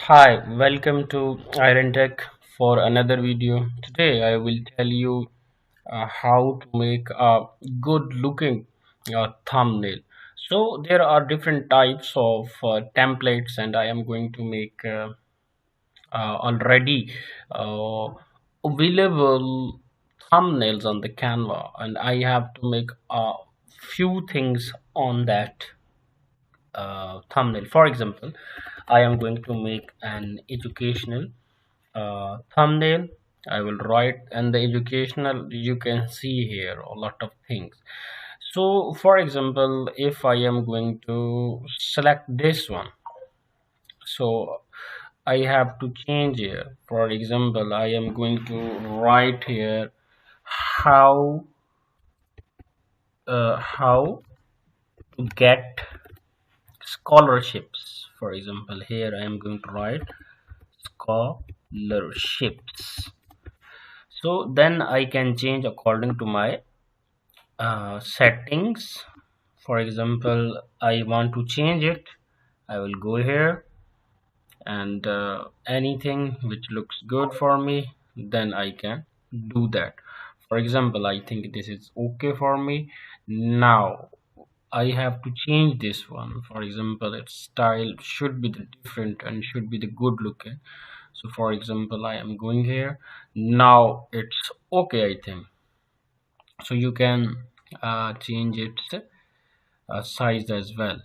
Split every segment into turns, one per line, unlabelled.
Hi, welcome to Iron Tech for another video. Today I will tell you how to make a good looking thumbnail. So there are different types of templates and I am going to make already uh, available thumbnails on the Canva, and I have to make a few things on that thumbnail. For example, I am going to make an educational thumbnail. I will write, and the educational, you can see here a lot of things. So for example, if I am going to select this one, so I have to change here. For example, I am going to write here how to get scholarships. For example, here I am going to write scholarships. So then I can change according to my settings. For example, I want to change it. I will go here, and anything which looks good for me, then I can do that. For example, I think this is okay for me. Now I have to change this one. For example, its style should be the different and should be the good looking. So for example, I am going here. Now it's okay, I think. So you can change its size as well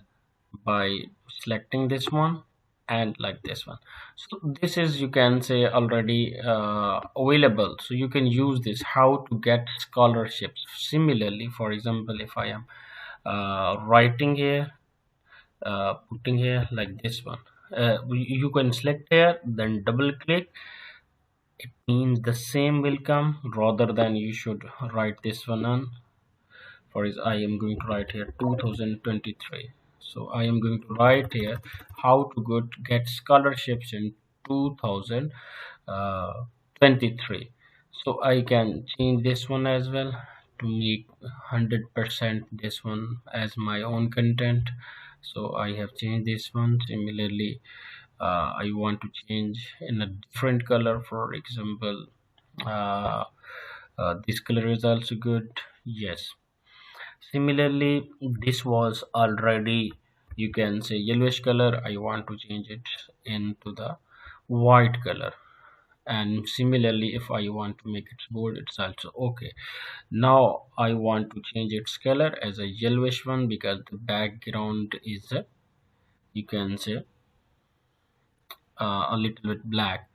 by selecting this one and like this one. So this is, you can say, already available, so you can use this. How to get scholarships. Similarly, for example, if I am writing here, putting here like this one, you can select here, then double click. It means the same will come, rather than you should write this one on. For is I am going to write here 2023. So I am going to write here how to get scholarships in 2023. So I can change this one as well to make 100% this one as my own content. So I have changed this one. Similarly, I want to change in a different color. For example, uh, this color is also good. Yes. Similarly, this was already, you can say, yellowish color. I want to change it into the white color. And similarly, if I want to make it bold, it's also okay. Now I want to change its color as a yellowish one, because the background is a, you can say, a little bit black.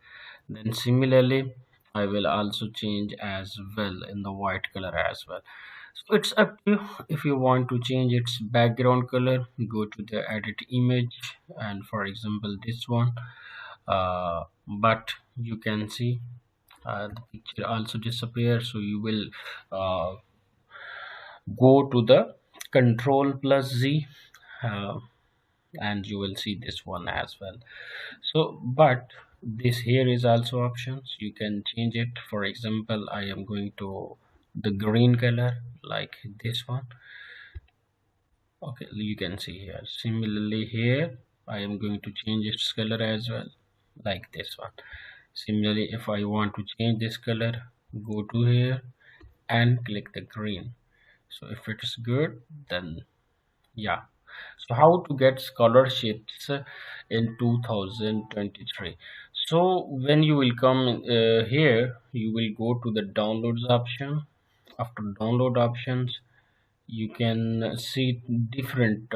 Then similarly, I will also change as well in the white color as well. So it's up to you. If you want to change its background color, go to the edit image, and for example this one, but you can see the picture also disappears. So you will uh, go to the control plus Z, uh, and you will see this one as well. So but this here is also options, you can change it. For example, I am going to the green color like this one. Okay, you can see here. Similarly, here I am going to change its color as well, like this one. Similarly, if I want to change this color, go to here and click the green. So if it is good, then yeah. So how to get scholarships in 2023. So when you will come here, you will go to the downloads option. After download options, you can see different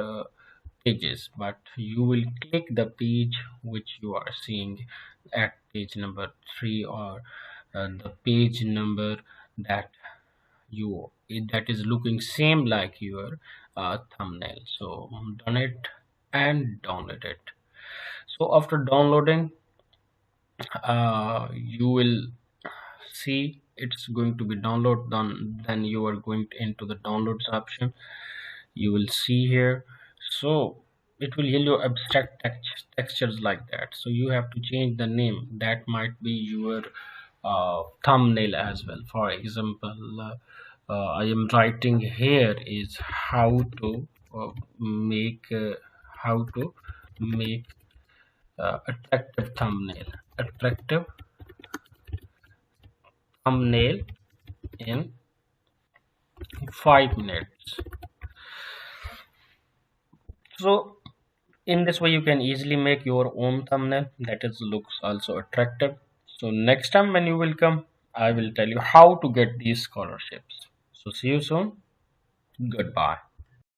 pages, but you will click the page which you are seeing at page number 3, or the page number that you, that is looking same like your thumbnail. So done it and download it. So after downloading, you will see it's going to be download done. Then you are going into the downloads option. You will see here, so it will yellow abstract textures like that. So you have to change the name. That might be your thumbnail as well. For example, I am writing here is how to make how to make attractive thumbnail in 5 minutes. So in this way you can easily make your own thumbnail that is looks also attractive. So next time when you will come, I will tell you how to get these scholarships. So see you soon. Goodbye.